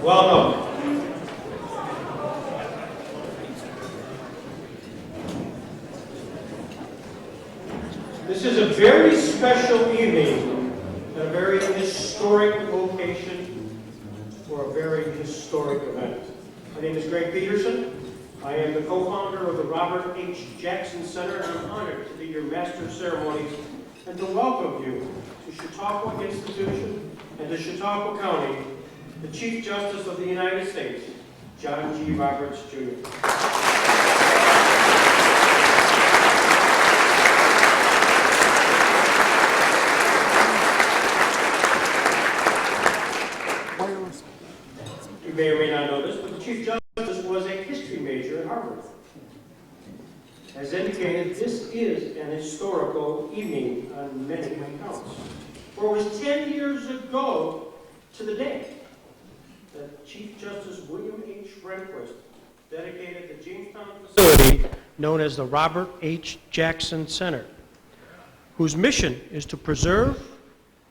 Welcome. This is a very special evening and a very historic location for a very historic event. My name is Greg Peterson. I am the co-founder of the Robert H. Jackson Center, and I'm honored to be your master of ceremonies and to welcome you to Chautauqua Institution and to Chautauqua County, the Chief Justice of the United States, John G. Roberts, Jr. You may or may not know this, but the Chief Justice was a history major at Harvard. As indicated, this is an historical evening on many counts. For it was 10 years ago to the day that Chief Justice William H. Rehnquist dedicated the Jamestown facility known as the Robert H. Jackson Center, whose mission is to preserve,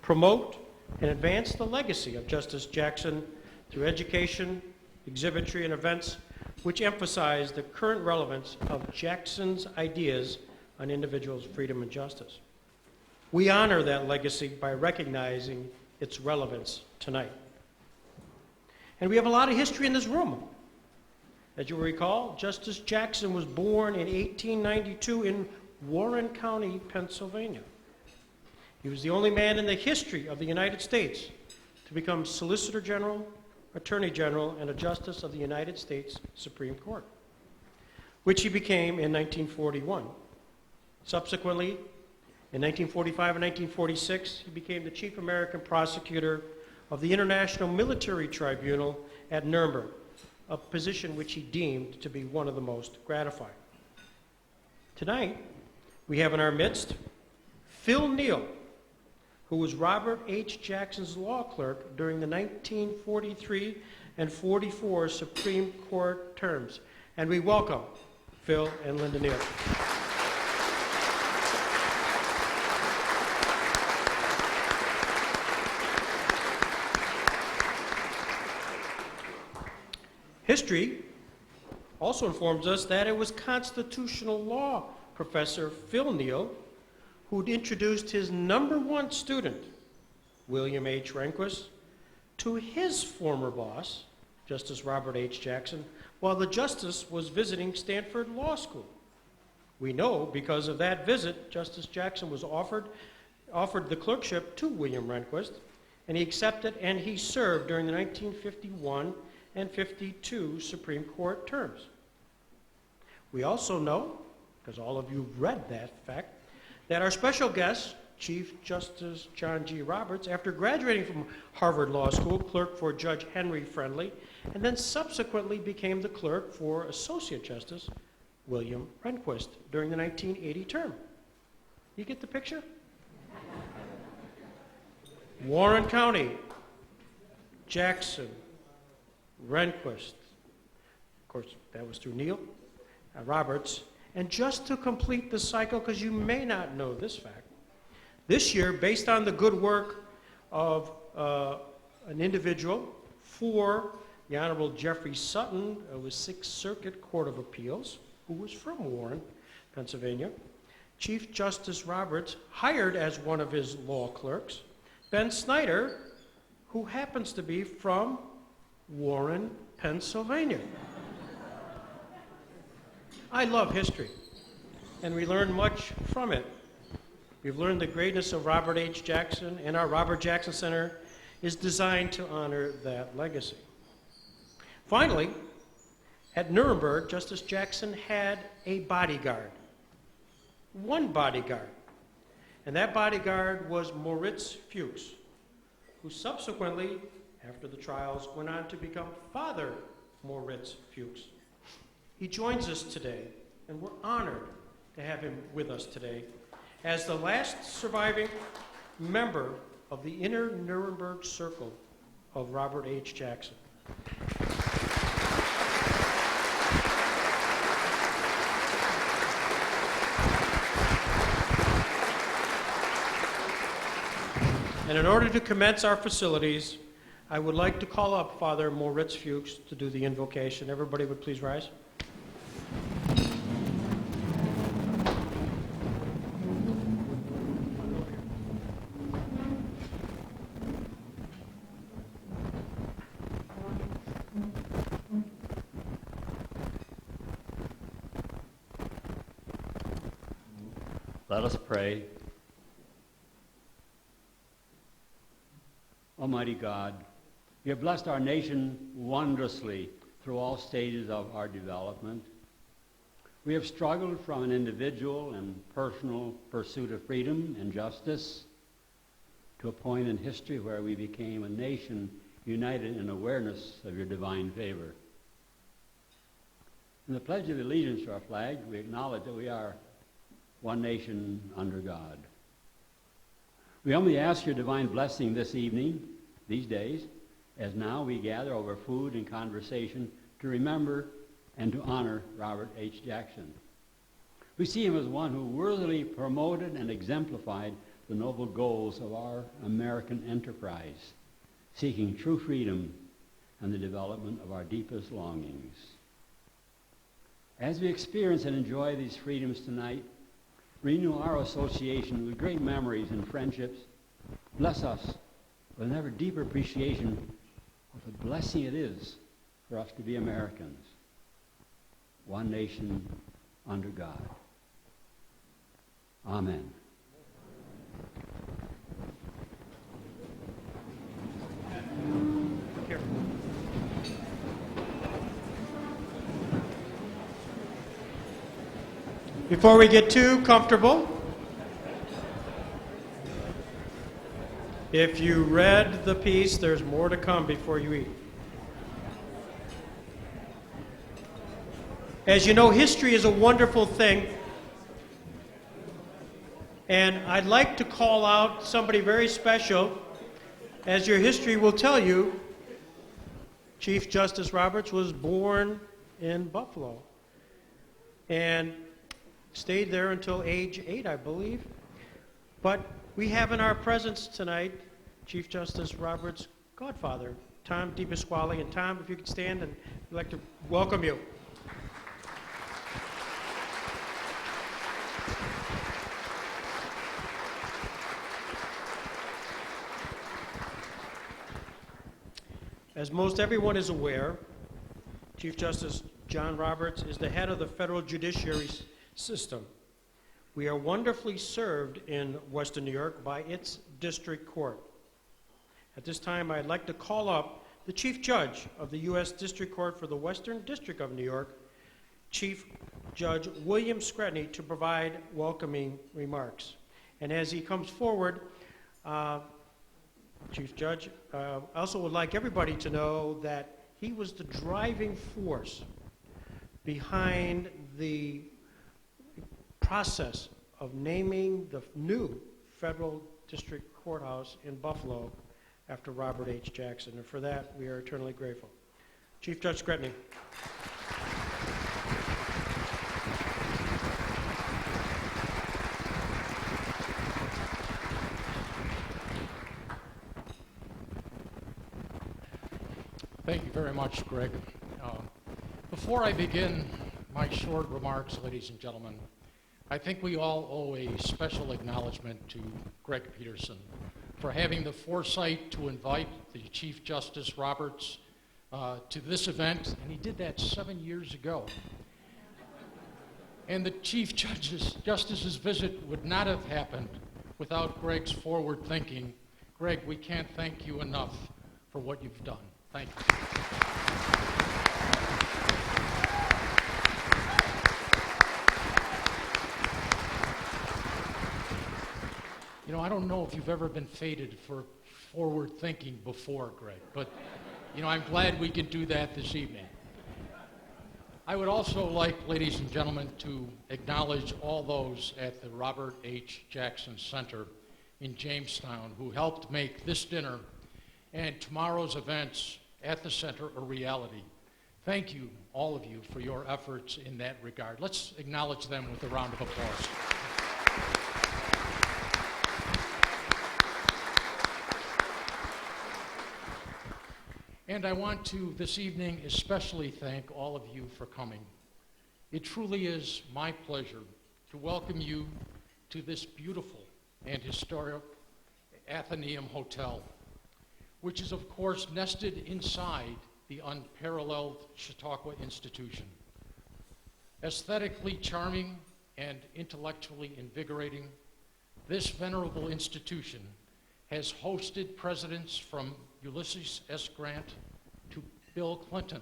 promote, and advance the legacy of Justice Jackson through education, exhibitry, and events which emphasize the current relevance of Jackson's ideas on individuals' freedom and justice. We honor that legacy by recognizing its relevance tonight. And we have a lot of history in this room. As you will recall, Justice Jackson was born in 1892 in Warren County, Pennsylvania. He was the only man in the history of the United States to become Solicitor General, Attorney General, and a Justice of the United States Supreme Court, which he became in 1941. Subsequently, in 1945 and 1946, he became the Chief American Prosecutor of the International Military Tribunal at Nuremberg, a position which he deemed to be one of the most gratifying. Tonight, we have in our midst Phil Neal, who was Robert H. Jackson's law clerk during the 1943 and 44 Supreme Court terms. And we welcome Phil and Linda Neal. History also informs us that it was constitutional law professor Phil Neal who'd introduced his #1 student, William H. Rehnquist, to his former boss, Justice Robert H. Jackson, while the justice was visiting Stanford Law School. We know because of that visit, Justice Jackson was offered the clerkship to William Rehnquist, and he accepted, and he served during the 1951 and 52 Supreme Court terms. We also know, because all of you read that fact, that our special guest, Chief Justice John G. Roberts, after graduating from Harvard Law School, clerked for Judge Henry Friendly, and then subsequently became the clerk for Associate Justice William Rehnquist during the 1980 term. You get the picture? Warren County, Jackson, Rehnquist, of course, that was through Neal, Roberts. And just to complete the cycle, because you may not know this fact, this year, based on the good work of an individual for the Honorable Jeffrey Sutton of the Sixth Circuit Court of Appeals, who was from Warren, Pennsylvania, Chief Justice Roberts hired as one of his law clerks Ben Snyder, who happens to be from Warren, Pennsylvania. I love history, and we learn much from it. We've learned the greatness of Robert H. Jackson, and our Robert Jackson Center is designed to honor that legacy. Finally, at Nuremberg, Justice Jackson had a bodyguard, one bodyguard, and that bodyguard was Moritz Fuchs, who subsequently, after the trials, went on to become Father Moritz Fuchs. He joins us today, and we're honored to have him with us today as the last surviving member of the inner Nuremberg circle of Robert H. Jackson. And in order to commence our facilities, I would like to call up Father Moritz Fuchs to do the invocation. Everybody would please rise. Let us pray. Almighty God, you have blessed our nation wondrously through all stages of our development. We have struggled from an individual and personal pursuit of freedom and justice to a point in history where we became a nation united in awareness of your divine favor. In the Pledge of Allegiance to our flag, we acknowledge that we are one nation under God. We only ask your divine blessing this evening, these days, as now we gather over food and conversation to remember and to honor Robert H. Jackson. We see him as one who worthily promoted and exemplified the noble goals of our American enterprise, seeking true freedom and the development of our deepest longings. As we experience and enjoy these freedoms tonight, renew our association with great memories and friendships. Bless us with an ever deeper appreciation of the blessing it is for us to be Americans, one nation under God. Amen. Here. Before we get too comfortable, if you read the piece, there's more to come before you eat. As you know, history is a wonderful thing, and I'd like to call out somebody very special. As your history will tell you, Chief Justice Roberts was born in Buffalo and stayed there until age 8, I believe. But we have in our presence tonight Chief Justice Roberts' godfather, Tom DePasquale. And Tom, if you could stand, and we'd like to welcome you. As most everyone is aware, Chief Justice John Roberts is the head of the federal judiciary system. We are wonderfully served in Western New York by its district court. At this time, I'd like to call up the Chief Judge of the U.S. District Court for the Western District of New York, Chief Judge William Cranny, to provide welcoming remarks. And as he comes forward, Chief Judge, I also would like everybody to know that he was the driving force behind the process of naming the new federal district courthouse in Buffalo after Robert H. Jackson. And for that, we are eternally grateful. Chief Judge Cranny. Thank you very much, Greg. Before I begin my short remarks, ladies and gentlemen, I think we all owe a special acknowledgement to Greg Peterson for having the foresight to invite the Chief Justice Roberts to this event, and he did that 7 years ago. And the Chief Justice's visit would not have happened without Greg's forward thinking. Greg, we can't thank you enough for what you've done. Thank you. You know, I don't know if you've ever been fated for forward thinking before, Greg, but, you know, I'm glad we can do that this evening. I would also like, ladies and gentlemen, to acknowledge all those at the Robert H. Jackson Center in Jamestown who helped make this dinner and tomorrow's events at the center a reality. Thank you, all of you, for your efforts in that regard. Let's acknowledge them with a round of applause. And I want to, this evening, especially thank all of you for coming. It truly is my pleasure to welcome you to this beautiful and historic Athenaeum Hotel, which is, of course, nested inside the unparalleled Chautauqua institution. Aesthetically charming and intellectually invigorating, this venerable institution has hosted presidents from Ulysses S. Grant to Bill Clinton,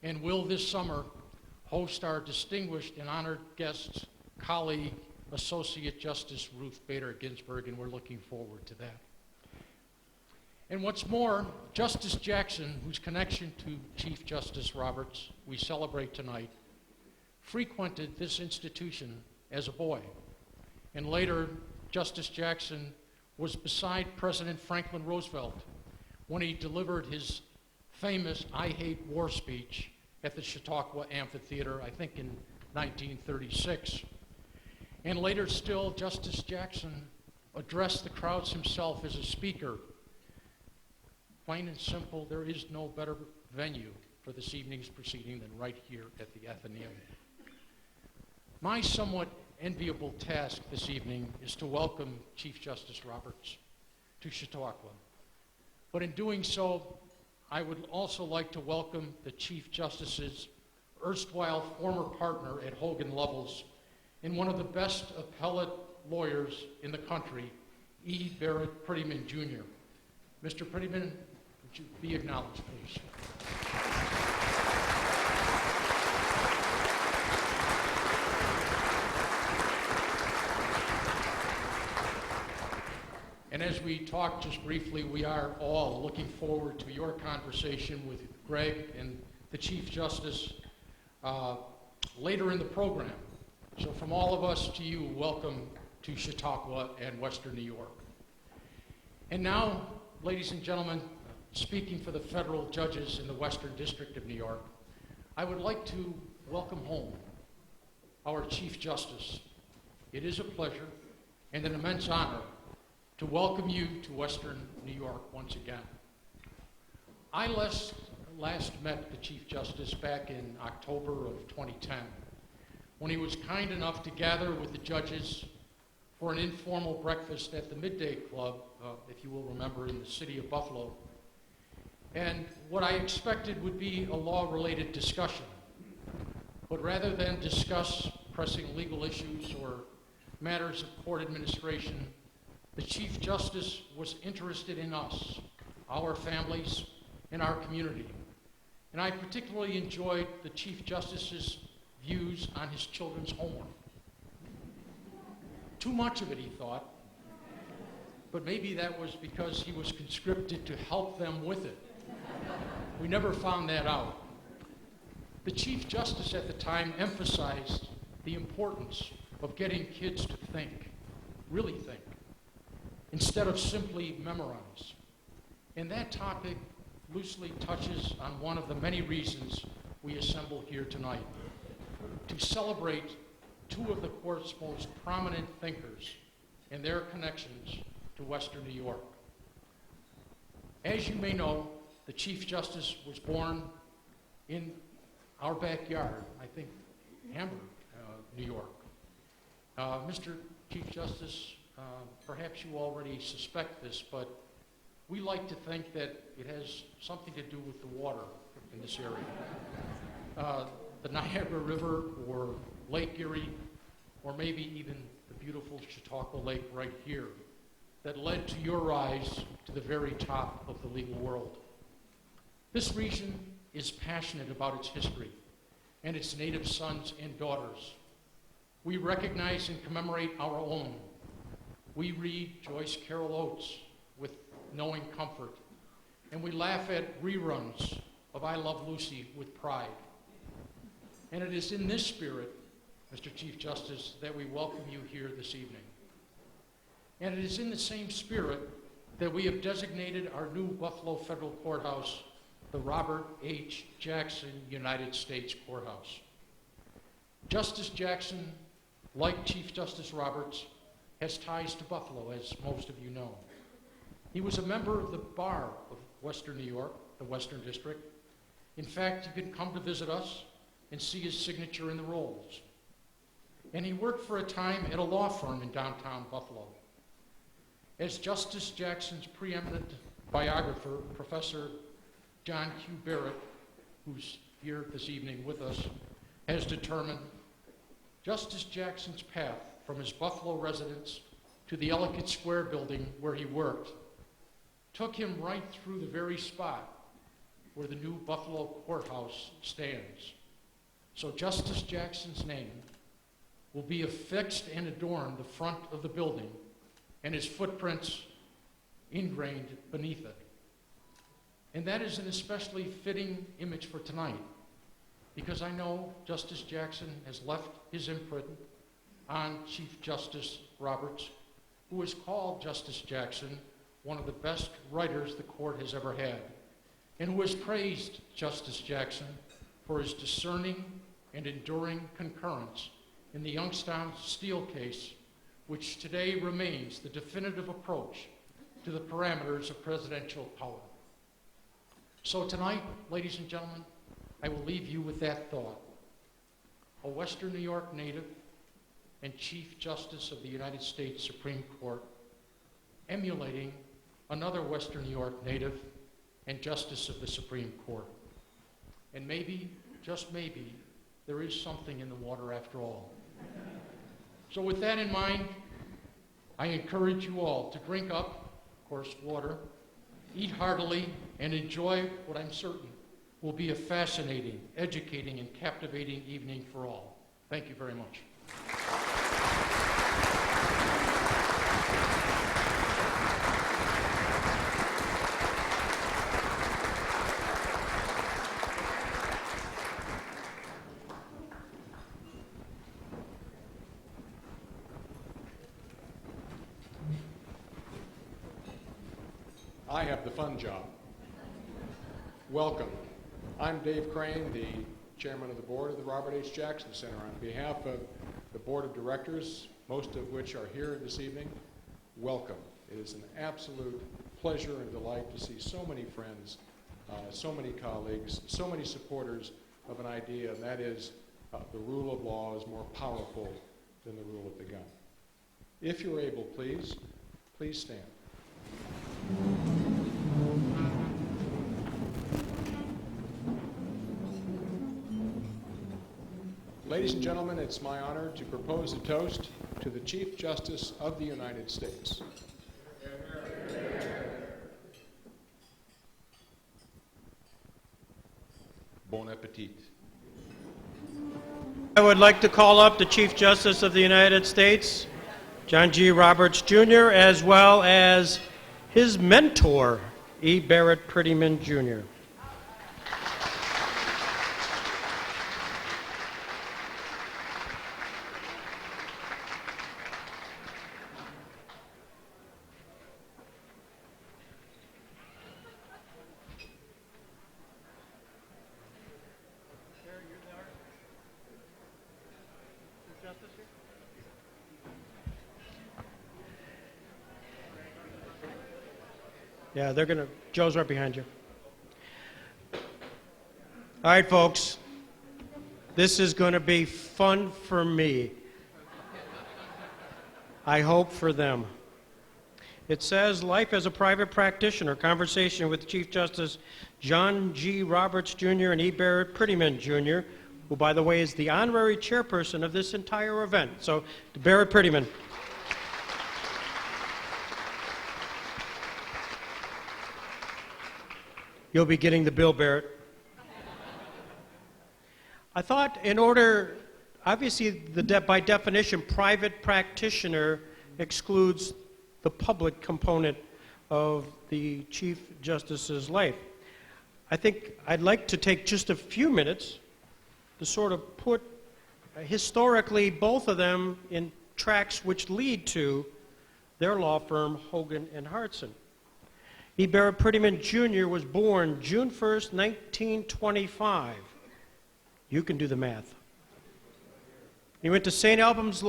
and will this summer host our distinguished and honored guests, colleague, Associate Justice Ruth Bader Ginsburg, and we're looking forward to that. And what's more, Justice Jackson, whose connection to Chief Justice Roberts we celebrate tonight, frequented this institution as a boy. And later, Justice Jackson was beside President Franklin Roosevelt when he delivered his famous I Hate War speech at the Chautauqua Amphitheater, I think in 1936. And later still, Justice Jackson addressed the crowds himself as a speaker. Plain and simple, there is no better venue for this evening's proceeding than right here at the Athenaeum. My somewhat enviable task this evening is to welcome Chief Justice Roberts to Chautauqua. But in doing so, I would also like to welcome the Chief Justice's erstwhile former partner at Hogan Lovells and one of the best appellate lawyers in the country, E.Barrett Prettyman, Jr. Mr. Prettyman, would you be acknowledged, please? And as we talked just briefly, we are all looking forward to your conversation with Greg and the Chief Justice later in the program. So from all of us to you, welcome to Chautauqua and Western New York. And now, ladies and gentlemen, speaking for the federal judges in the Western District of New York, I would like to welcome home our Chief Justice. It is a pleasure and an immense honor to welcome you to Western New York once again. I last met the Chief Justice back in October of 2010, when he was kind enough to gather with the judges for an informal breakfast at the Midday Club, if you will remember, in the city of Buffalo. And what I expected would be a law-related discussion. But rather than discuss pressing legal issues or matters of court administration, the Chief Justice was interested in us, our families, and our community. And I particularly enjoyed the Chief Justice's views on his children's homework. Too much of it, he thought, but maybe that was because he was conscripted to help them with it. We never found that out. The Chief Justice at the time emphasized the importance of getting kids to think, really think, instead of simply memorize. And that topic loosely touches on one of the many reasons we assemble here tonight, to celebrate two of the court's most prominent thinkers and their connections to Western New York. As you may know, the Chief Justice was born in our backyard, I think Hamburg, New York. Mr. Chief Justice, perhaps you already suspect this, but we like to think that it has something to do with the water in this area. The Niagara River or Lake Erie, or maybe even the beautiful Chautauqua Lake right here, that led to your rise to the very top of the legal world. This region is passionate about its history and its native sons and daughters. We recognize and commemorate our own. We read Joyce Carol Oates with knowing comfort, and we laugh at reruns of I Love Lucy with pride. And it is in this spirit, Mr. Chief Justice, that we welcome you here this evening. And it is in the same spirit that we have designated our new Buffalo Federal Courthouse the Robert H. Jackson United States Courthouse. Justice Jackson, like Chief Justice Roberts, has ties to Buffalo, as most of you know. He was a member of the Bar of Western New York the Western District. In fact, you can come to visit us and see his signature in the rolls. And he worked for a time at a law firm in downtown Buffalo. As Justice Jackson's preeminent biographer, Professor John Q. Barrett, who's here this evening with us, has determined, Justice Jackson's path from his Buffalo residence to the Ellicott Square building where he worked took him right through the very spot where the new Buffalo courthouse stands. So Justice Jackson's name will be affixed and adorn the front of the building, and his footprints ingrained beneath it. And that is an especially fitting image for tonight, because I know Justice Jackson has left his imprint on Chief Justice Roberts, who has called Justice Jackson one of the best writers the court has ever had, and who has praised Justice Jackson for his discerning and enduring concurrence in the Youngstown Steel case, which today remains the definitive approach to the parameters of presidential power. So tonight, ladies and gentlemen, I will leave you with that thought. A Western New York native and Chief Justice of the United States Supreme Court, emulating another Western New York native and Justice of the Supreme Court. And maybe, just maybe, there is something in the water after all. So with that in mind, I encourage you all to drink up, of course, water, eat heartily, and enjoy what I'm certain will be a fascinating, educating, and captivating evening for all. Thank you very much. I have the fun job. Welcome. I'm Dave Crane, the chairman of the board of the Robert H. Jackson Center. On behalf of the board of directors, most of which are here this evening, welcome. It is an absolute pleasure and delight to see so many friends, so many colleagues, so many supporters of an idea, and that is the rule of law is more powerful than the rule of the gun. If you're able, please stand. Ladies and gentlemen, it's my honor to propose a toast to the Chief Justice of the United States. Bon appetit. I would like to call up the Chief Justice of the United States, John G. Roberts, Jr., as well as his mentor, E.Barrett Prettyman, Jr. Yeah, Joe's right behind you. All right, folks. This is going to be fun for me. I hope for them. It says, life as a private practitioner, conversation with Chief Justice John G. Roberts, Jr. and E.Barrett Prettyman, Jr., who, by the way, is the honorary chairperson of this entire event. So, to Barrett Prettyman. You'll be getting the bill, Barrett. I thought in order, obviously, by definition, private practitioner excludes the public component of the Chief Justice's life. I think I'd like to take just a few minutes to sort of put historically both of them in tracks which lead to their law firm, Hogan and Hartson. E.Barrett Prettyman, Jr. was born June 1st, 1925. You can do the math. He went to St. Albans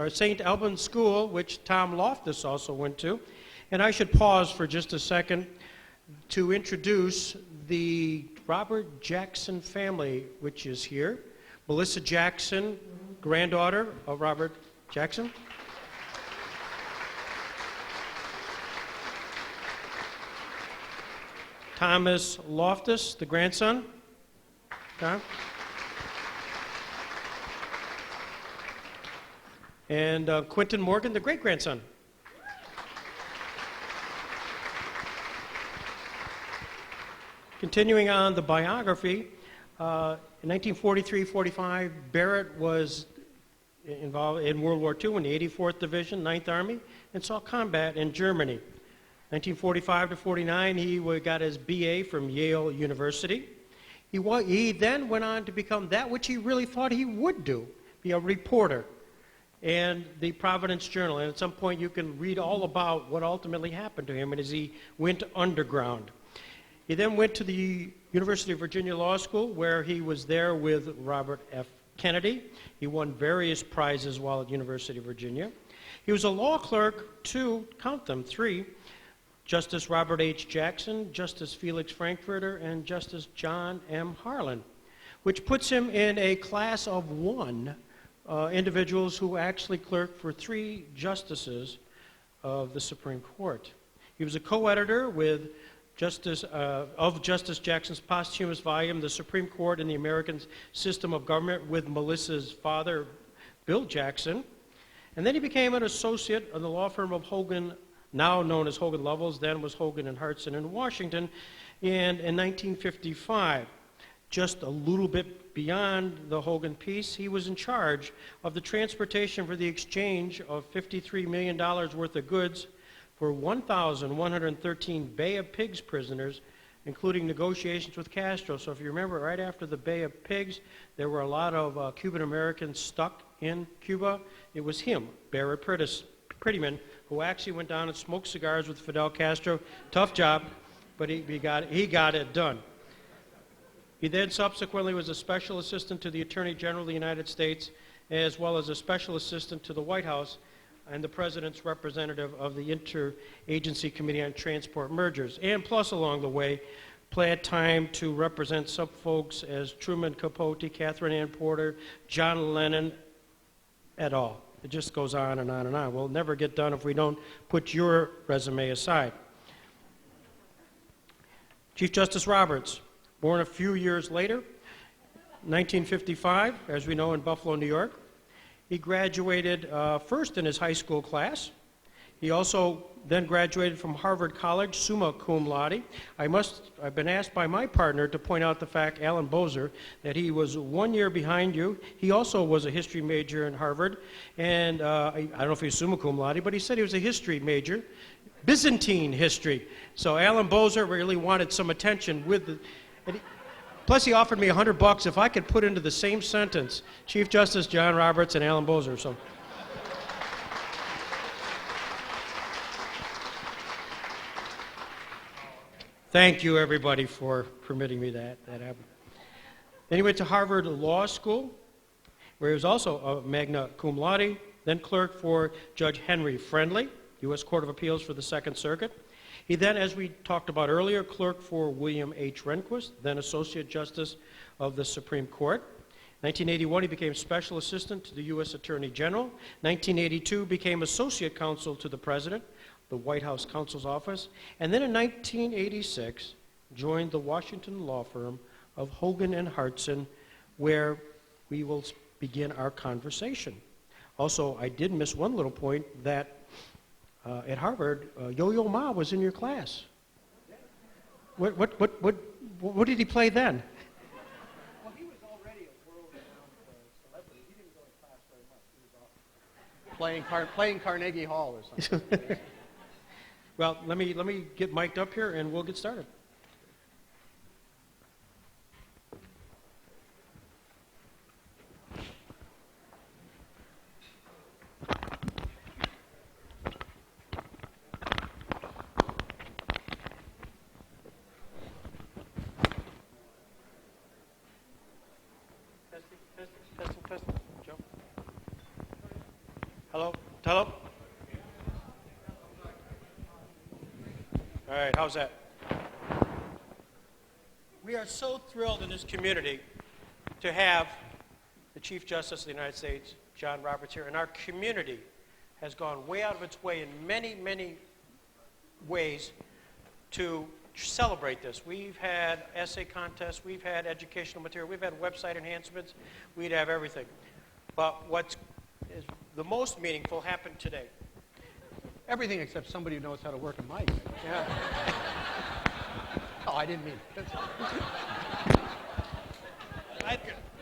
St. Albans School, which Tom Loftus also went to. And I should pause for just a second. to introduce the Robert Jackson family, which is here. Melissa Jackson, granddaughter of Robert Jackson. Thomas Loftus, the grandson. Tom. And Quentin Morgan, the great-grandson. Continuing on the biography, in 1943-45, Barrett was involved in World War II in the 84th Division, 9th Army, and saw combat in Germany. 1945 to 49, he got his BA from Yale University. He then went on to become that which he really thought he would do, be a reporter, and the Providence Journal. And at some point you can read all about what ultimately happened to him as he went underground. He then went to the University of Virginia Law School, where he was there with Robert F. Kennedy. He won various prizes while at University of Virginia. He was a law clerk to, count them, 3, Justice Robert H. Jackson, Justice Felix Frankfurter, and Justice John M. Harlan, which puts him in a class of 1 individuals who actually clerked for 3 justices of the Supreme Court. He was a co-editor with Justice Jackson's posthumous volume, The Supreme Court and the American System of Government, with Melissa's father, Bill Jackson. And then he became an associate of the law firm of Hogan, now known as Hogan Lovells, then was Hogan and Hartson in Washington. And in 1955, just a little bit beyond the Hogan piece, he was in charge of the transportation for the exchange of $53 million worth of goods for 1,113 Bay of Pigs prisoners, including negotiations with Castro. So if you remember, right after the Bay of Pigs, there were a lot of Cuban Americans stuck in Cuba. It was him, E.Barrett Prettyman, who actually went down and smoked cigars with Fidel Castro. Tough job, but he got it done. He then subsequently was a special assistant to the Attorney General of the United States, as well as a special assistant to the White House and the President's representative of the Interagency Committee on Transport Mergers. And plus, along the way, had time to represent some folks as Truman Capote, Catherine Ann Porter, John Lennon, et al. It just goes on and on and on. We'll never get done if we don't put your resume aside. Chief Justice Roberts, born a few years later, 1955, as we know, in Buffalo, New York. He graduated first in his high school class. He also then graduated from Harvard College, summa cum laude. I've been asked by my partner to point out the fact, Alan Bozer, that he was 1 year behind you. He also was a history major in Harvard, and I don't know if he was summa cum laude, but he said he was a history major, Byzantine history. So Alan Bozer really wanted some attention with the... Plus, he offered me $100 if I could put into the same sentence Chief Justice John Roberts and Alan Bozer. So, thank you, everybody, for permitting me that happen. Then he went to Harvard Law School, where he was also a magna cum laude, then clerk for Judge Henry Friendly, U.S. Court of Appeals for the Second Circuit. He then, as we talked about earlier, clerked for William H. Rehnquist, then Associate Justice of the Supreme Court. 1981, he became Special Assistant to the U.S. Attorney General. 1982, became Associate Counsel to the President, the White House Counsel's Office. And then in 1986, joined the Washington law firm of Hogan and Hartson, where we will begin our conversation. Also, I did miss one little point that at Harvard, Yo-Yo Ma was in your class. What did he play then? Well, he was already a world-renowned celebrity. He didn't go to class very much. He was off playing Carnegie Hall or something. Well, let me get mic'd up here, and we'll get started. Testing. Joe? Hello? Hello? All right, how's that? are so thrilled in this community to have the Chief Justice of the United States, John Roberts, here. And our community has gone way out of its way in many, many ways to celebrate this. We've had essay contests, we've had educational material, we've had website enhancements, we'd have everything. But what's is the most meaningful happened today. Everything except somebody who knows how to work a mic. Yeah. Oh, I didn't mean it.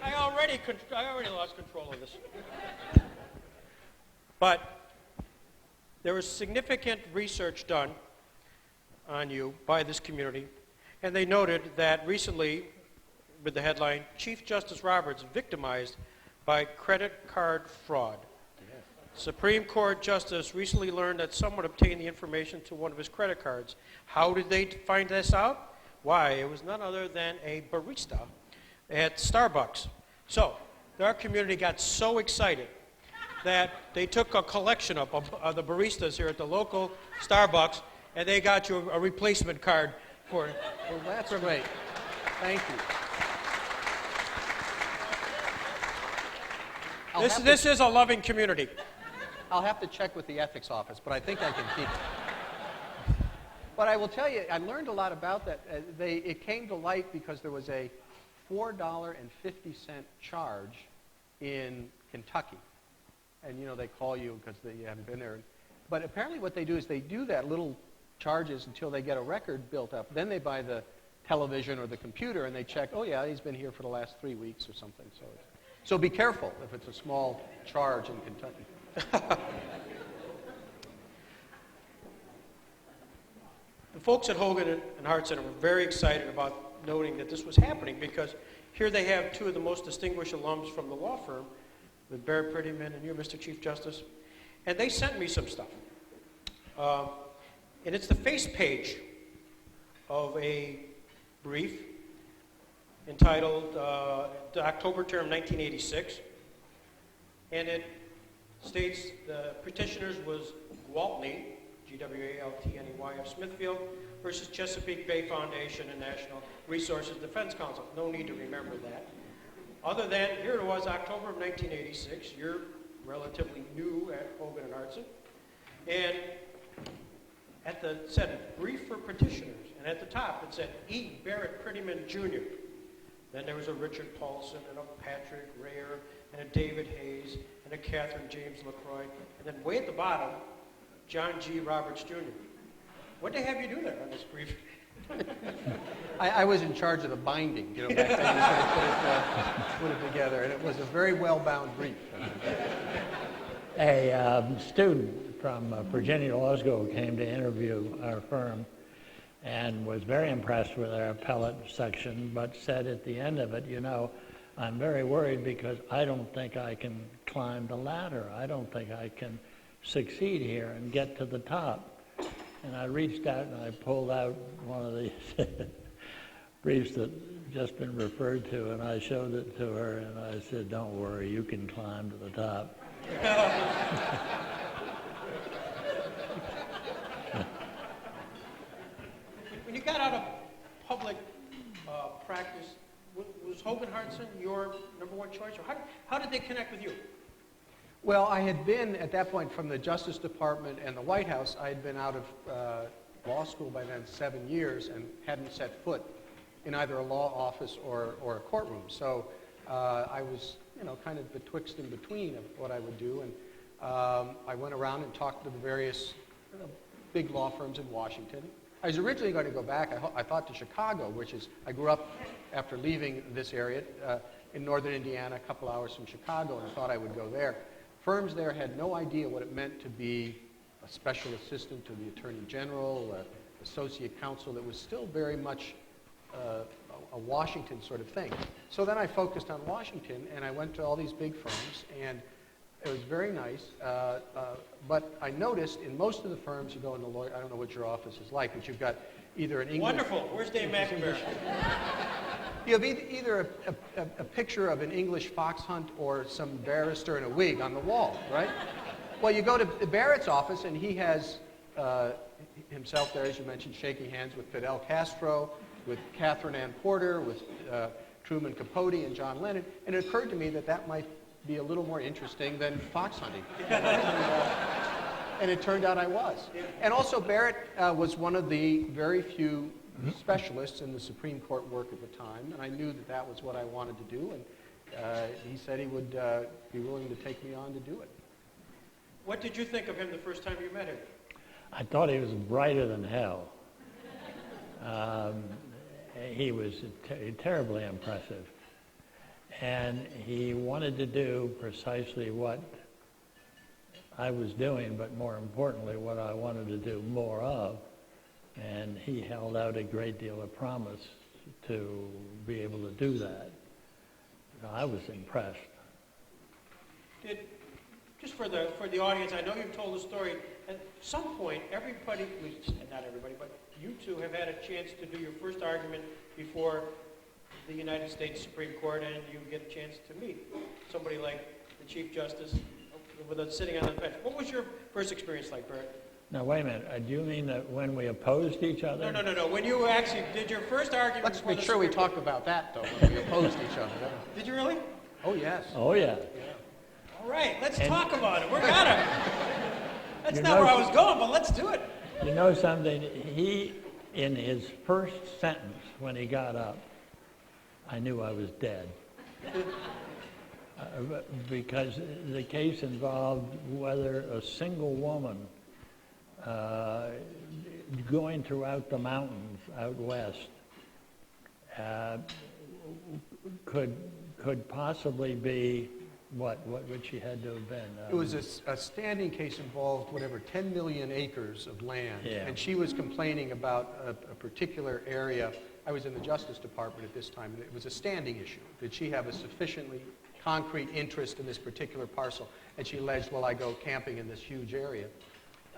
I already lost control of this. But there was significant research done on you by this community, and they noted that recently, with the headline, Chief Justice Roberts victimized by credit card fraud. Supreme Court Justice recently learned that someone obtained the information to one of his credit cards. How did they find this out? Why, it was none other than a barista at Starbucks. So, our community got so excited that they took a collection of the baristas here at the local Starbucks, and they got you a replacement card for it. Well, that's great. Thank you. This is a loving community. I'll have to check with the ethics office, but I think I can keep it. But I will tell you, I learned a lot about that. It came to light because there was a $4.50 charge in Kentucky. And, you know, they call you because you haven't been there. But apparently what they do is they do that little charges until they get a record built up. Then they buy the television or the computer and they check, oh, yeah, he's been here for the last 3 weeks or something. So be careful if it's a small charge in Kentucky. The folks at Hogan and Hart Center were very excited about noting that this was happening because here they have two of the most distinguished alums from the law firm, with E.Barrett Prettyman and you, Mr. Chief Justice, and they sent me some stuff. And it's the face page of a brief entitled The October Term 1986, and it states the petitioners was Gwaltney, Gwaltney of Smithfield, versus Chesapeake Bay Foundation and National Resources Defense Council. No need to remember that. Other than, here it was, October of 1986. You're relatively new at Hogan and Hartson. And it said, brief for petitioners. And at the top, it said, E.Barrett Prettyman, Jr. Then there was a Richard Paulson and a Patrick Rayer and a David Hayes and a Catherine James LaCroix. And then way at the bottom, John G. Roberts, Jr. What did they have you do there on this brief? I was in charge of the binding, you know, back then. You put it together, and it was a very well-bound brief. A student from Virginia Law School came to interview our firm and was very impressed with our appellate section, but said at the end of it, you know, I'm very worried because I don't think I can climb the ladder. I don't think I can succeed here and get to the top. And I reached out and I pulled out one of these briefs that just been referred to, and I showed it to her, and I said, don't worry, you can climb to the top. When you got out of public practice, was Hogan Hartson your number one choice? Or how did they connect with you? Well, I had been, at that point, from the Justice Department and the White House, I had been out of law school by then 7 years and hadn't set foot in either a law office or a courtroom. So I was, you know, kind of betwixt and between of what I would do. And I went around and talked to the various big law firms in Washington. I was originally going to go back, I thought, to Chicago, which is, I grew up after leaving this area in northern Indiana, a couple hours from Chicago, and I thought I would go there. Firms there had no idea what it meant to be a special assistant to the Attorney General, associate counsel. It was still very much a Washington sort of thing. So then I focused on Washington, and I went to all these big firms, and it was very nice. But I noticed in most of the firms you go in the lawyer, I don't know what your office is like, but you've got either an English... Wonderful. Where's Dave McNamara? You have either a picture of an English fox hunt or some barrister in a wig on the wall, right? Well, you go to Barrett's office, and he has himself there, as you mentioned, shaking hands with Fidel Castro, with Catherine Ann Porter, with Truman Capote and John Lennon, and it occurred to me that that might be a little more interesting than fox hunting. And it turned out I was. And also Barrett was one of the very few specialists in the Supreme Court work at the time, and I knew that that was what I wanted to do, and he said he would be willing to take me on to do it. What did you think of him the first time you met him? I thought he was brighter than hell. He was terribly impressive. And he wanted to do precisely what I was doing, but more importantly, what I wanted to do more of. And he held out a great deal of promise to be able to do that. I was impressed. Just for the audience, I know you've told the story. At some point, everybody, not everybody, but you two have had a chance to do your first argument before the United States Supreme Court, and you get a chance to meet somebody like the Chief Justice with us sitting on the bench. What was your first experience like, Barrett? Now, wait a minute. Do you mean that when we opposed each other? No. When you actually did your first argument Let's before make the sure we Supreme talk about that, though, when we opposed each other. Did you really? Oh, yes. Oh, yeah. All right, let's talk about it. We're gonna. That's You not know- where I was going, but let's do it. You know something? He, in his first sentence, when he got up, I knew I was dead. Because the case involved whether a single woman going throughout the mountains out west could possibly be what would she had to have been? It was a standing case involved, whatever, 10 million acres of land. Yeah. And she was complaining about a particular area. I was in the Justice Department at this time, and it was a standing issue. Did she have a sufficiently concrete interest in this particular parcel? And she alleged, well, I go camping in this huge area.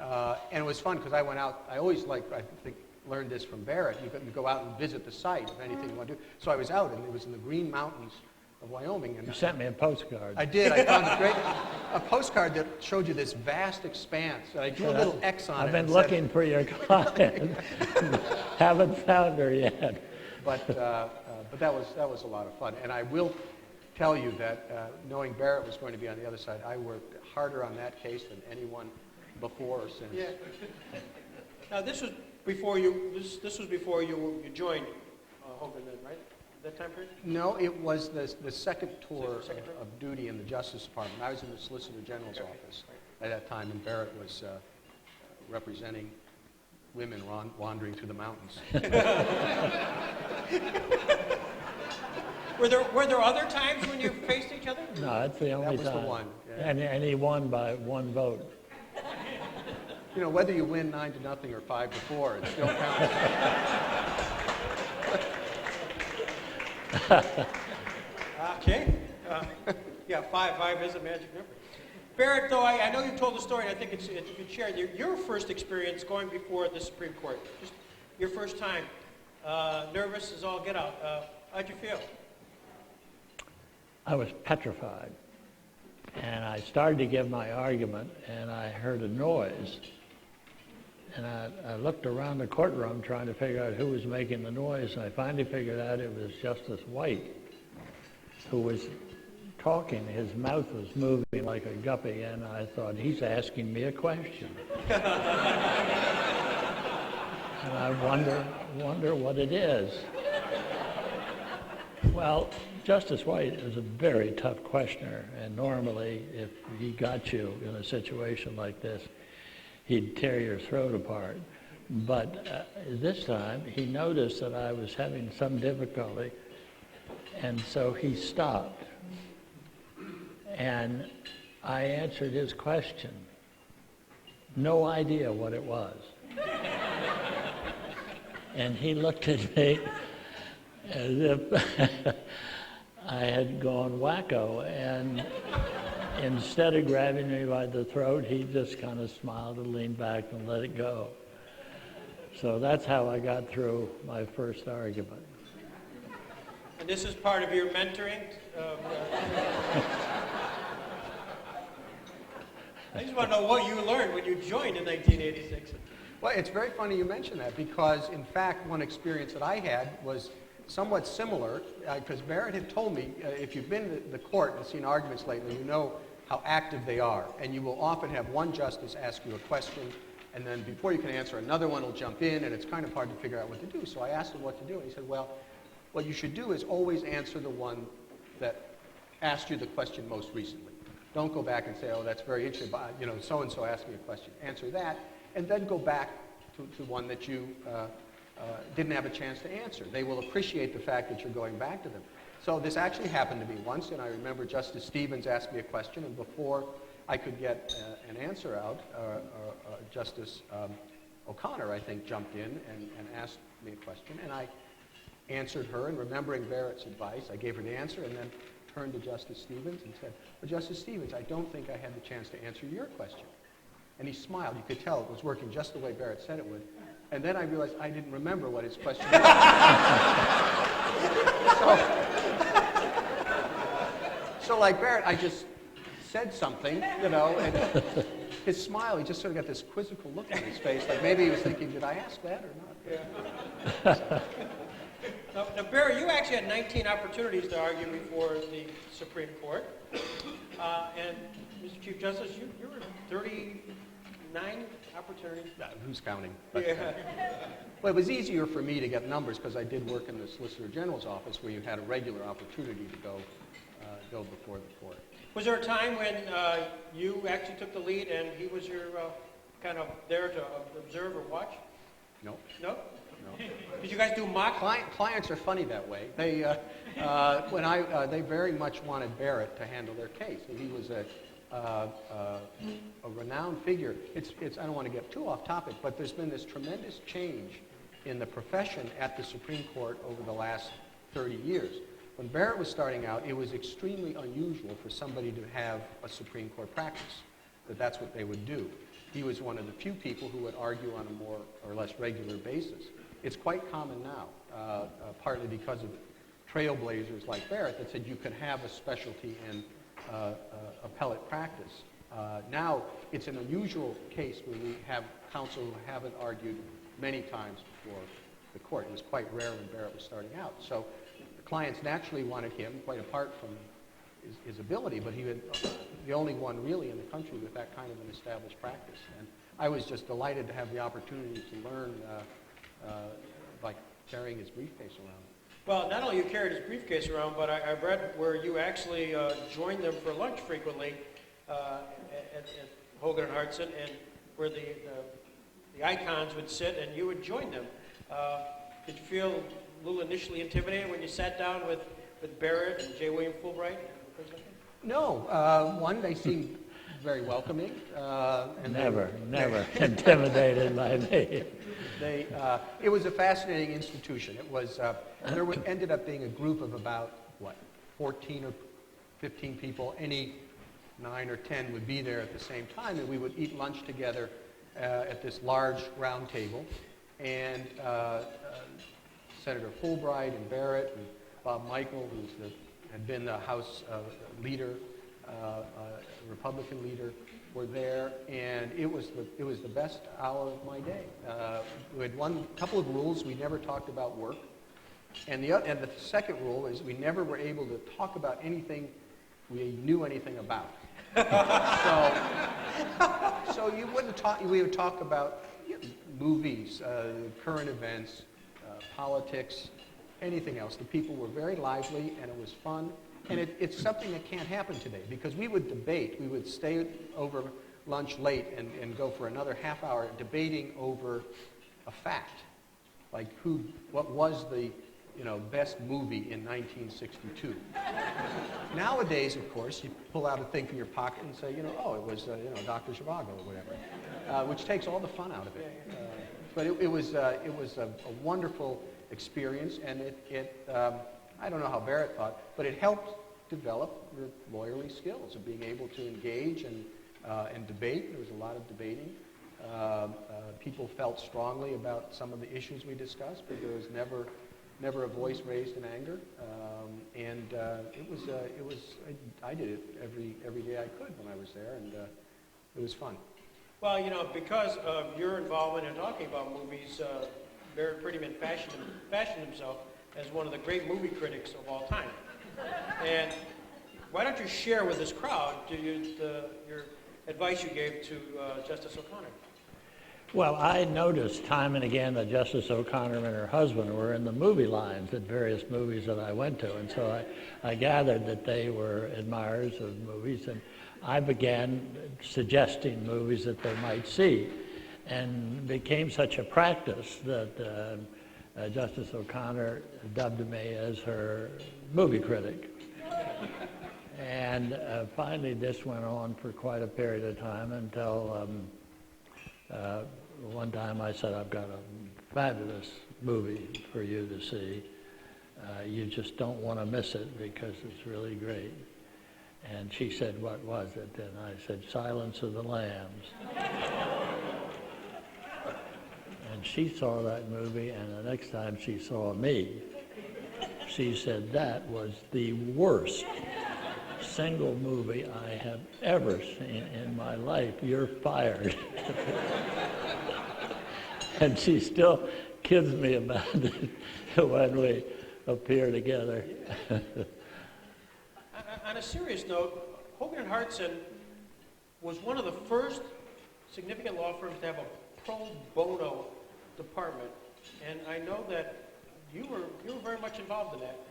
And it was fun because I went out. I always learned this from Barrett. You could go out and visit the site of anything you want to do. So I was out, and it was in the Green Mountains of Wyoming. And You sent me a postcard. I did. I found a postcard that showed you this vast expanse. And I drew a little X on it. I've been and said- looking for your client. Haven't found her yet. But that was a lot of fun. And I will tell you that knowing Barrett was going to be on the other side, I worked harder on that case than anyone before or since. Yeah. Now this was before you. This was before you joined Hogan, then, right? That time period. No, it was the second tour Second tour? of duty in the Justice Department. I was in the Solicitor General's office at that time, and Barrett was representing women wandering through the mountains. Were there other times when you faced each other? No, that's the only That was time. the one. Yeah. And he won by one vote. You know, whether you win 9-0 or 5-4, it still counts. Okay. Yeah, five is a magic number. Barrett, though, I know you told the story, and I think it's you could share your first experience going before the Supreme Court. Just your first time. Nervous as all get out. How'd you feel? I was petrified. And I started to give my argument, and I heard a noise. And I looked around the courtroom trying to figure out who was making the noise, and I finally figured out it was Justice White, who was talking. His mouth was moving like a guppy, and I thought, he's asking me a question. And I wonder what it is. Well, Justice White is a very tough questioner, and normally if he got you in a situation like this, he'd tear your throat apart. But this time, he noticed that I was having some difficulty, and so he stopped. And I answered his question. No idea what it was. And he looked at me as if I had gone wacko, and instead of grabbing me by the throat, he just kind of smiled and leaned back and let it go. So that's how I got through my first argument. And this is part of your mentoring? I just want to know what you learned when you joined in 1986. Well, it's very funny you mention that because, in fact, one experience that I had was somewhat similar because Barrett had told me, if you've been to the court and seen arguments lately, you know how active they are. And you will often have one justice ask you a question, and then before you can answer, another one will jump in, and it's kind of hard to figure out what to do. So I asked him what to do, and he said, well, what you should do is always answer the one that asked you the question most recently. Don't go back and say, oh, that's very interesting, but, you know, so-and-so asked me a question. Answer that, and then go back to one that you didn't have a chance to answer. They will appreciate the fact that you're going back to them. So this actually happened to me once, and I remember Justice Stevens asked me a question, and before I could get an answer out, Justice O'Connor, I think, jumped in and asked me a question, and I answered her, and remembering Barrett's advice, I gave her the answer, and then turned to Justice Stevens and said, well, Justice Stevens, I don't think I had the chance to answer your question. And he smiled. You could tell it was working just the way Barrett said it would. And then I realized I didn't remember what his question was. So like Barrett, I just said something, you know, and his smile, he just sort of got this quizzical look on his face, like maybe he was thinking, did I ask that or not? Yeah. Now, Barry, you actually had 19 opportunities to argue before the Supreme Court. And, Mr. Chief Justice, you were 39 opportunities. Who's counting? But, Yeah. well, it was easier for me to get numbers because I did work in the Solicitor General's office where you had a regular opportunity to go before the court. Was there a time when you actually took the lead and he was your kind of there to observe or watch? No. No? No. Did you guys do mock? Clients are funny that way. They, they very much wanted Barrett to handle their case. And he was a renowned figure. I don't want to get too off topic, but there's been this tremendous change in the profession at the Supreme Court over the last 30 years. When Barrett was starting out, it was extremely unusual for somebody to have a Supreme Court practice, that's what they would do. He was one of the few people who would argue on a more or less regular basis. It's quite common now, partly because of trailblazers like Barrett that said you could have a specialty in appellate practice. Now, it's an unusual case where we have counsel who haven't argued many times before the court. It was quite rare when Barrett was starting out. So the clients naturally wanted him, quite apart from his ability, but he was the only one really in the country with that kind of an established practice. And I was just delighted to have the opportunity to learn by carrying his briefcase around. Well, not only you carried his briefcase around, but I read where you actually joined them for lunch frequently at Hogan and Hartson, and where the icons would sit and you would join them. Did you feel a little initially intimidated when you sat down with Barrett and J. William Fulbright? No. One, they seemed very welcoming. And Never intimidated by me. It was a fascinating institution. It was, ended up being a group of about, 14 or 15 people. Any 9 or 10 would be there at the same time, and we would eat lunch together at this large round table. And Senator Fulbright and Barrett and Bob Michael, who had been the House leader, Republican leader, were there, and it was the best hour of my day. We had one couple of rules. We never talked about work, and the second rule is we never were able to talk about anything we knew anything about. So you wouldn't talk. We would talk about movies, current events, politics, anything else. The people were very lively, and it was fun. And it's something that can't happen today, because we would debate. We would stay over lunch late and go for another half hour debating over a fact, like what was the best movie in 1962. Nowadays, of course, you pull out a thing from your pocket and say, it was Dr. Zhivago or whatever, which takes all the fun out of it. But it was a wonderful experience, and I don't know how Barrett thought, but it helped develop your lawyerly skills of being able to engage and debate. There was a lot of debating. People felt strongly about some of the issues we discussed, but there was never a voice raised in anger. I did it every day I could when I was there, and it was fun. Well, you know, because of your involvement in talking about movies, Barrett Prettyman fashioned himself as one of the great movie critics of all time. And why don't you share with this crowd your advice you gave to Justice O'Connor? Well, I noticed time and again that Justice O'Connor and her husband were in the movie lines at various movies that I went to, and so I gathered that they were admirers of movies, and I began suggesting movies that they might see, and became such a practice that Justice O'Connor dubbed me as her movie critic. And finally this went on for quite a period of time until one time I said, I've got a fabulous movie for you to see. You just don't want to miss it because it's really great. And she said, what was it? And I said, Silence of the Lambs. And she saw that movie, and the next time she saw me, she said, that was the worst single movie I have ever seen in my life. You're fired. And she still kids me about it when we appear together. On a serious note, Hogan and Hartson was one of the first significant law firms to have a pro bono department, and I know that you were very much involved in that.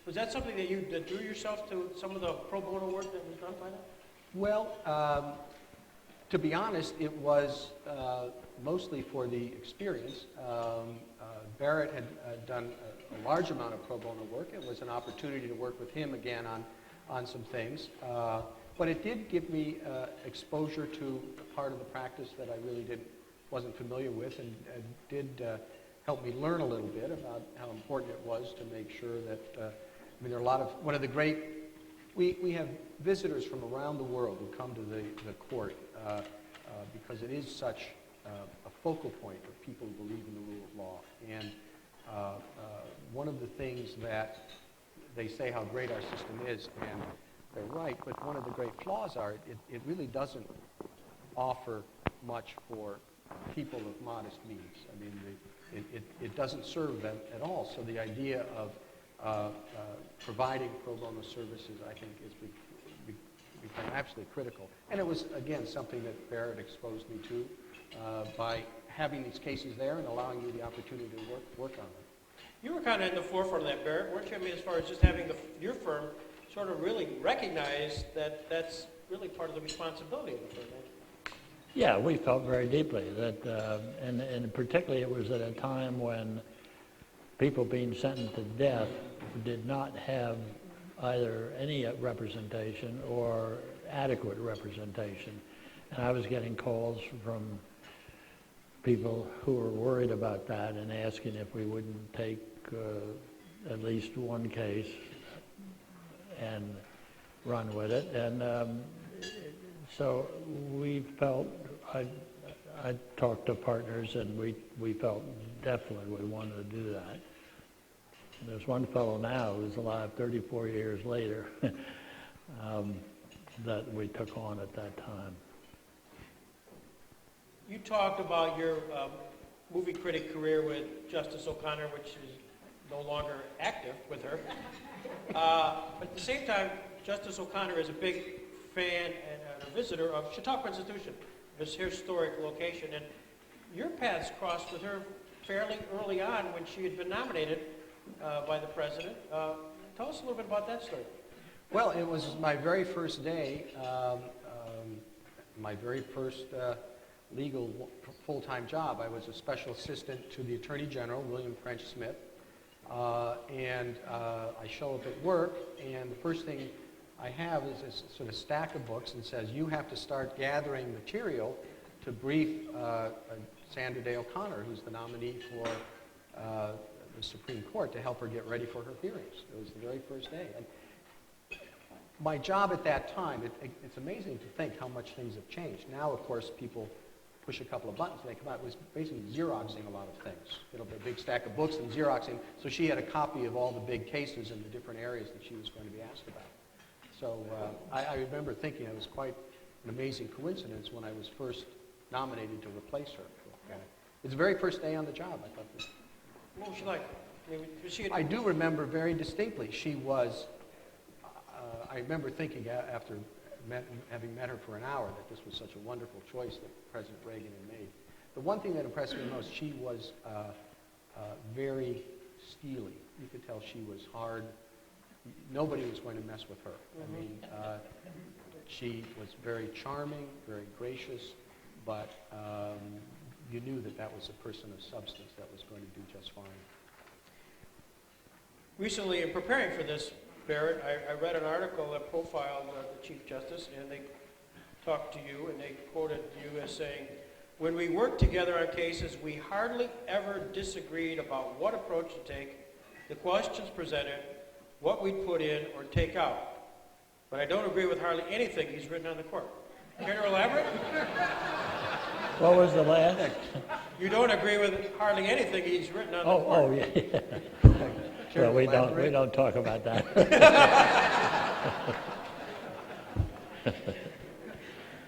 Was that something that drew yourself to some of the pro bono work that was done by that? Well, to be honest, it was mostly for the experience. Barrett had done a large amount of pro bono work. It was an opportunity to work with him again on some things. But it did give me exposure to a part of the practice that I really wasn't familiar with, and did help me learn a little bit about how important it was to make sure that, there are a lot of, one of the great, we have visitors from around the world who come to the court because it is such a focal point of people who believe in the rule of law. And one of the things that they say how great our system is, and they're right, but one of the great flaws are it really doesn't offer much for people of modest means. I mean, it doesn't serve them at all. So the idea of providing pro bono services, I think, is become absolutely critical. And it was, again, something that Barrett exposed me to by having these cases there and allowing you the opportunity to work on them. You were kind of in the forefront of that, Barrett, weren't you? I mean, as far as just having your firm sort of really recognize that that's really part of the responsibility of the firm. Yeah, we felt very deeply that, and particularly it was at a time when people being sentenced to death did not have either any representation or adequate representation. And I was getting calls from people who were worried about that and asking if we wouldn't take at least one case and run with it. And so we felt, I talked to partners, and we felt definitely we wanted to do that. And there's one fellow now who's alive 34 years later that we took on at that time. You talked about your movie critic career with Justice O'Connor, which is no longer active with her. But at the same time, Justice O'Connor is a big fan and a visitor of Chautauqua Institution, this historic location. And your paths crossed with her fairly early on when she had been nominated by the president. Tell us a little bit about that story. Well, it was my very first day, my very first legal full-time job. I was a special assistant to the Attorney General, William French Smith, and I show up at work, and the first thing I have is this sort of stack of books and says, you have to start gathering material to brief Sandra Day O'Connor, who's the nominee for the Supreme Court, to help her get ready for her hearings. It was the very first day. And my job at that time, it's amazing to think how much things have changed. Now, of course, people push a couple of buttons and they come out. It was basically Xeroxing a lot of things. You know, a big stack of books and Xeroxing. So she had a copy of all the big cases in the different areas that she was going to be asked about. So I remember thinking it was quite an amazing coincidence when I was first nominated to replace her. It's the very first day on the job. I thought this. What was she like? I mean, was she I do remember very distinctly. She was, I remember thinking after having met her for an hour that this was such a wonderful choice that President Reagan had made. The one thing that impressed me most, she was very steely. You could tell she was hard. Nobody was going to mess with her. I mean, she was very charming, very gracious, but you knew that that was a person of substance that was going to do just fine. Recently, in preparing for this, Barrett, I read an article that profiled the Chief Justice, and they talked to you, and they quoted you as saying, "When we worked together on cases, we hardly ever disagreed about what approach to take, the questions presented, what we'd put in or take out. But I don't agree with hardly anything he's written on the court." Care to elaborate? What was the last? You don't agree with hardly anything he's written on the Oh, court. oh, yeah. Well, we don't talk about that.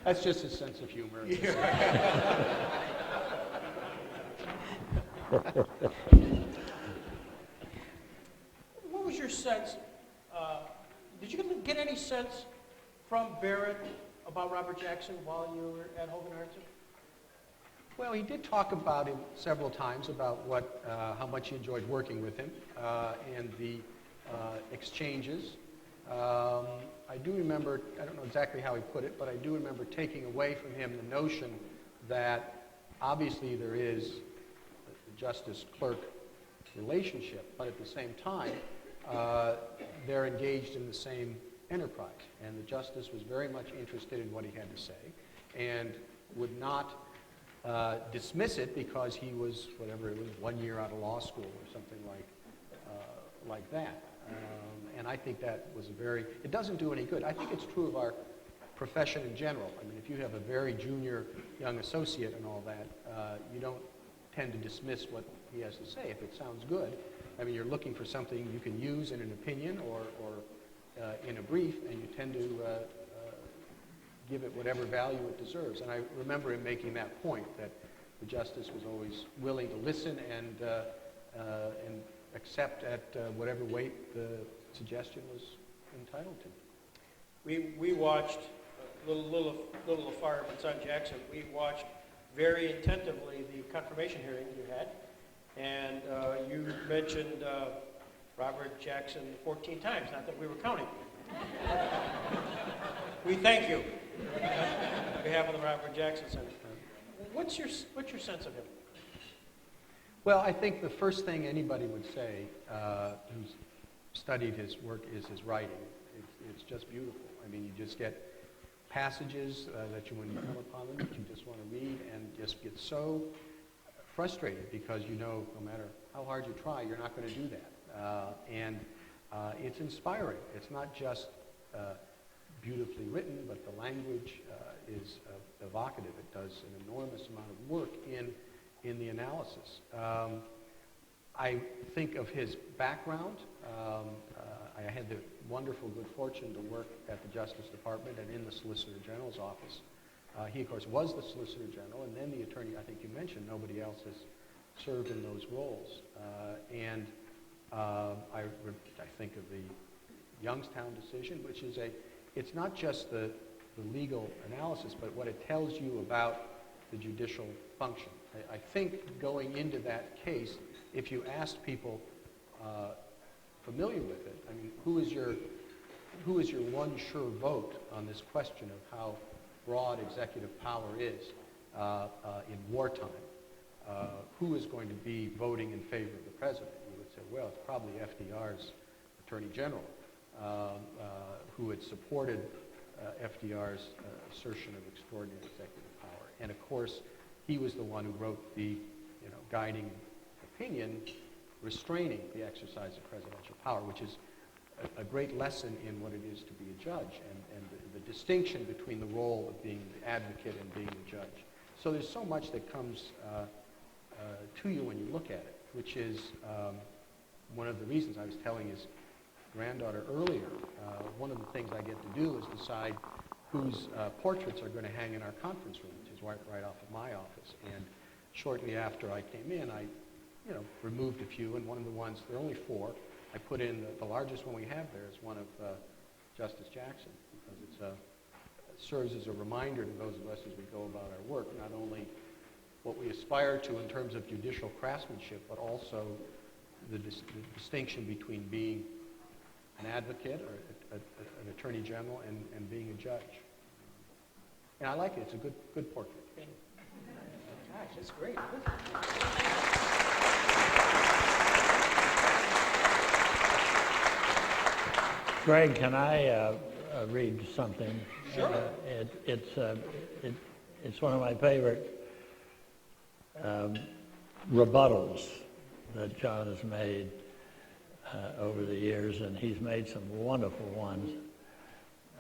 That's just his sense of humor. What was your sense? Did you get any sense from Barrett about Robert Jackson while you were at Hogan Arnson? Well, he did talk about him several times, about how much he enjoyed working with him and the exchanges. I do remember, I don't know exactly how he put it, but I do remember taking away from him the notion that obviously there is the justice-clerk relationship, but at the same time, they're engaged in the same enterprise. And the justice was very much interested in what he had to say and would not dismiss it because he was, whatever it was, 1 year out of law school or something like that. And I think that was it doesn't do any good. I think it's true of our profession in general. I mean, if you have a very junior young associate and all that, you don't tend to dismiss what he has to say if it sounds good. I mean, you're looking for something you can use in an opinion or in a brief, and you tend to give it whatever value it deserves. And I remember him making that point, that the justice was always willing to listen and accept at whatever weight the suggestion was entitled to. We watched little afar from Son Jackson. We watched very attentively the confirmation hearing you had, and you mentioned Robert Jackson 14 times. Not that we were counting. We thank you on behalf of the Robert Jackson Center. What's your sense of him? Well, I think the first thing anybody would say who's studied his work is his writing. It's just beautiful. I mean, you just get passages that you, when you come upon them, that you just want to read and just get so frustrated because you know no matter how hard you try, you're not going to do that. And it's inspiring. It's not just beautifully written, but the language is evocative. It does an enormous amount of work in the analysis. I think of his background. I had the wonderful good fortune to work at the Justice Department and in the Solicitor General's office. He, of course, was the Solicitor General, and then the attorney. I think you mentioned nobody else has served in those roles. I think of the Youngstown decision, which is it's not just the legal analysis, but what it tells you about the judicial function. I think going into that case, if you asked people familiar with it, I mean, who is your one sure vote on this question of how broad executive power is in wartime? Who is going to be voting in favor of the president? You would say, well, it's probably FDR's Attorney General, who had supported FDR's assertion of extraordinary executive power. And of course, he was the one who wrote the guiding opinion restraining the exercise of presidential power, which is a great lesson in what it is to be a judge and the distinction between the role of being the advocate and being the judge. So there's so much that comes to you when you look at it, which is one of the reasons I was telling his granddaughter earlier. One of the things I get to do is decide whose portraits are going to hang in our conference room, which is right off of my office. And shortly after I came in, I removed a few, and one of the ones, there are only 4, I put in the largest one we have there is one of Justice Jackson, because it serves as a reminder to those of us as we go about our work, not only what we aspire to in terms of judicial craftsmanship, but also the distinction between being an advocate or an attorney general and being a judge. And I like it. It's a good portrait. Gosh, that's great. Greg, can I read something? Sure. It's one of my favorite rebuttals that John has made over the years, and he's made some wonderful ones.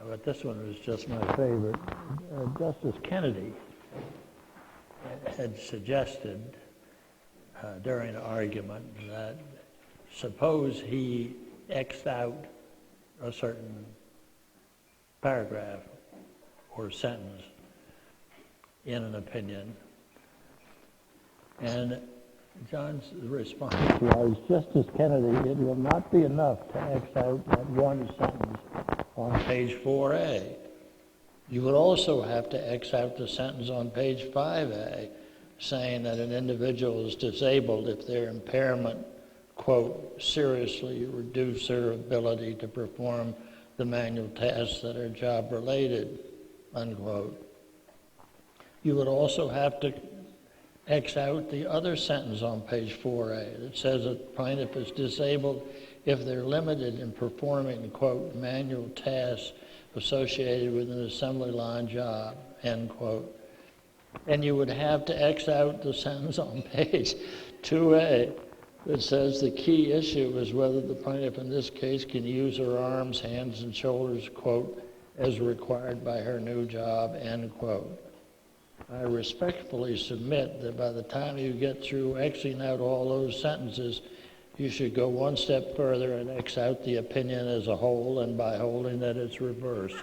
But this one was just my favorite. Justice Kennedy had suggested during an argument that suppose he X'd out a certain paragraph or sentence in an opinion, and John's response was, Justice Kennedy, it will not be enough to X out that one sentence on page 4A. You would also have to X out the sentence on page 5A, saying that an individual is disabled if their impairment, quote, seriously reduce their ability to perform the manual tasks that are job-related, unquote. You would also have to X out the other sentence on page 4A that says a plaintiff is disabled if they're limited in performing, quote, manual tasks associated with an assembly line job, end quote. And you would have to X out the sentence on page 2A that says the key issue is whether the plaintiff in this case can use her arms, hands, and shoulders, quote, as required by her new job, end quote. I respectfully submit that by the time you get through Xing out all those sentences, you should go one step further and X out the opinion as a whole, and by holding that it's reversed.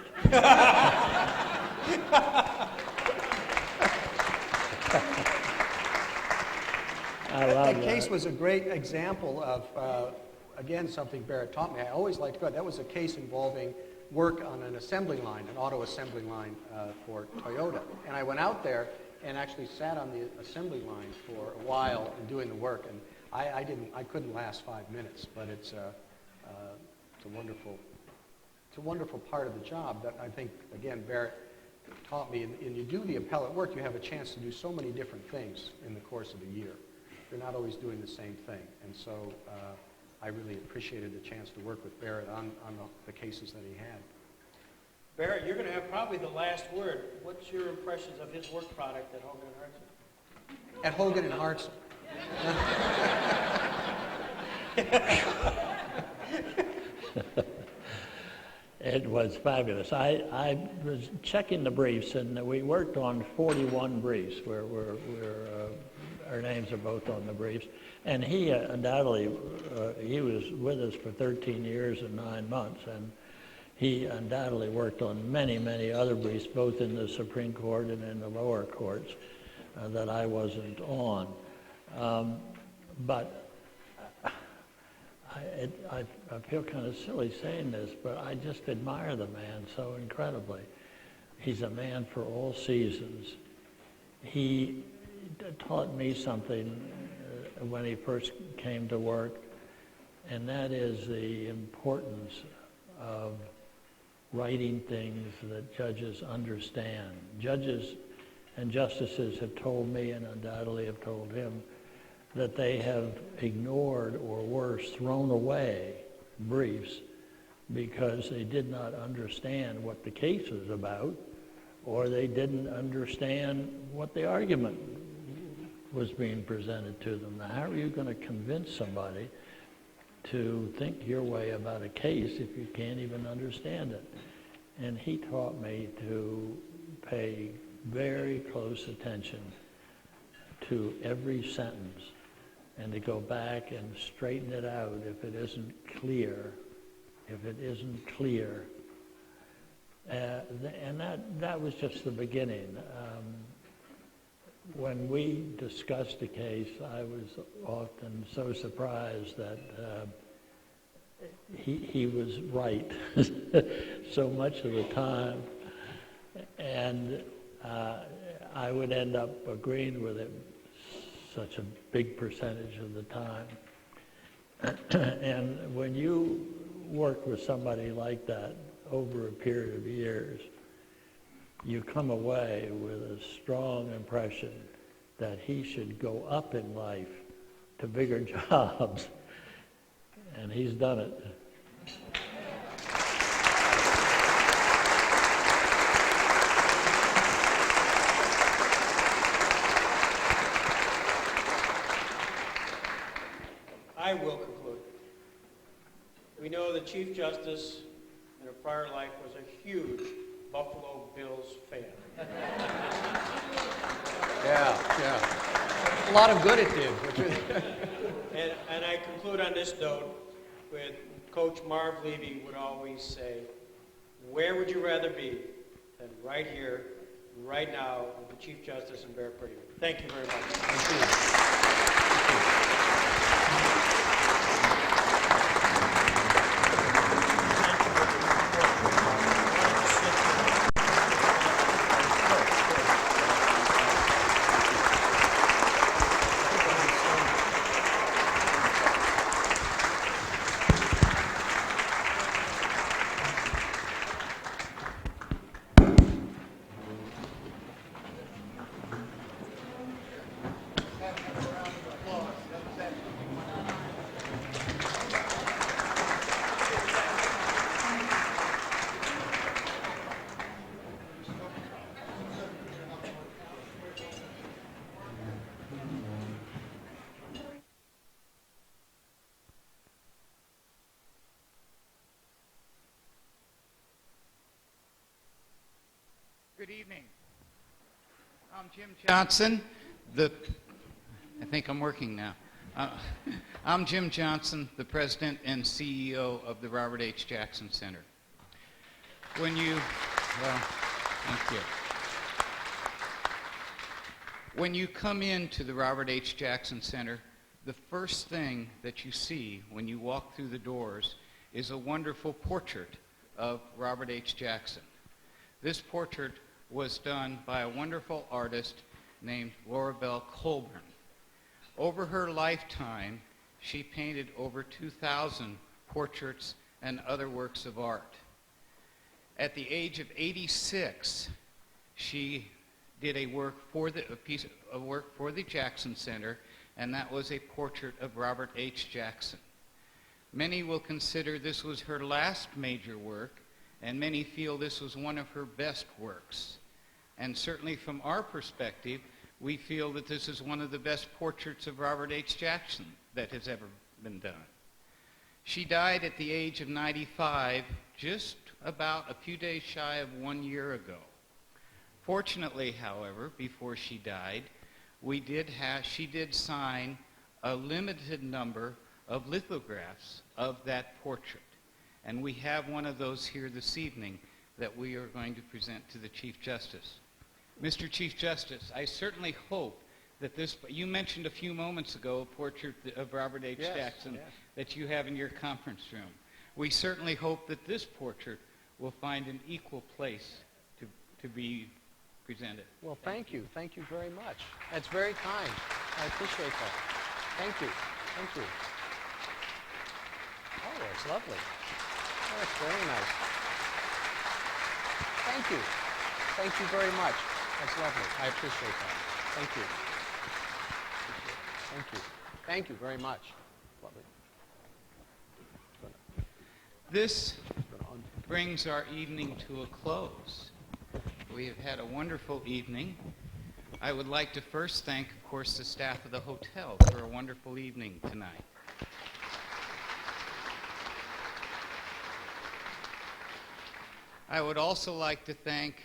That case was a great example of, again, something Barrett taught me. I always liked that. That was a case involving work on an assembly line, an auto assembly line for Toyota. And I went out there and actually sat on the assembly line for a while and doing the work. And I couldn't last 5 minutes, but it's a wonderful part of the job that I think, again, Barrett taught me. And you do the appellate work, you have a chance to do so many different things in the course of a year. You're not always doing the same thing. And so I really appreciated the chance to work with Barrett on the cases that he had. Barrett, you're going to have probably the last word. What's your impressions of his work product at Hogan and Hartson? At Hogan and Hartson. It was fabulous. I was checking the briefs, and we worked on 41 briefs where our names are both on the briefs. And he undoubtedly, he was with us for 13 years and 9 months, and he undoubtedly worked on many, many other briefs, both in the Supreme Court and in the lower courts that I wasn't on. But I feel kind of silly saying this, but I just admire the man so incredibly. He's a man for all seasons. He taught me something when he first came to work, and that is the importance of writing things that judges understand. Judges and justices have told me, and undoubtedly have told him, that they have ignored, or worse, thrown away briefs because they did not understand what the case was about, or they didn't understand what the argument was being presented to them. Now, how are you going to convince somebody to think your way about a case if you can't even understand it? And he taught me to pay very close attention to every sentence and to go back and straighten it out if it isn't clear. And that was just the beginning. When we discussed the case, I was often so surprised that he was right so much of the time, and I would end up agreeing with him such a big percentage of the time. And when you work with somebody like that over a period of years, you come away with a strong impression that he should go up in life to bigger jobs, and he's done it. I will conclude. We know the Chief Justice in a prior life was a huge Buffalo Bills fan. Yeah. A lot of good it did. And I conclude on this note with Coach Marv Levy would always say, where would you rather be than right here, right now, with the Chief Justice and E.Barrett Prettyman? Thank you very much. Thank you. Good evening. I'm Jim Johnson. I think I'm working now. I'm Jim Johnson, the president and CEO of the Robert H. Jackson Center. Thank you. When you come into the Robert H. Jackson Center, the first thing that you see when you walk through the doors is a wonderful portrait of Robert H. Jackson. This portrait was done by a wonderful artist named Laura Bell Colburn. Over her lifetime, she painted over 2,000 portraits and other works of art. At the age of 86, she did a piece of work for the Jackson Center, and that was a portrait of Robert H. Jackson. Many will consider this was her last major work, and many feel this was one of her best works. And certainly from our perspective, we feel that this is one of the best portraits of Robert H. Jackson that has ever been done. She died at the age of 95, just about a few days shy of 1 year ago. Fortunately, however, before she died, she did sign a limited number of lithographs of that portrait. And we have one of those here this evening that we are going to present to the Chief Justice. Mr. Chief Justice, I certainly hope that you mentioned a few moments ago a portrait of Robert H. Jackson that you have in your conference room. We certainly hope that this portrait will find an equal place to be presented. Well, thank you. Thank you very much. That's very kind. I appreciate that. Thank you. Thank you. Oh, it's lovely. Oh, that's very nice. Thank you. Thank you very much. That's lovely. I appreciate that. Thank you. Thank you. Thank you very much. Lovely. This brings our evening to a close. We have had a wonderful evening. I would like to first thank, of course, the staff of the hotel for a wonderful evening tonight. I would also like to thank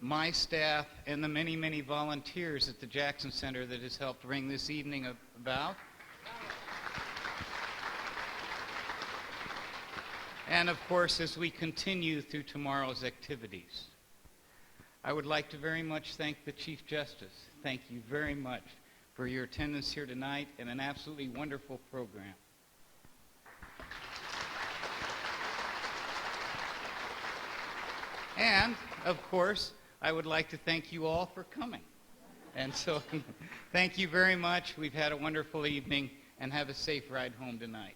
my staff and the many, many volunteers at the Jackson Center that has helped bring this evening about. and of course, as we continue through tomorrow's activities. I would like to very much thank the Chief Justice. Thank you very much for your attendance here tonight and an absolutely wonderful program. And, of course, I would like to thank you all for coming. And so, thank you very much. We've had a wonderful evening, and have a safe ride home tonight.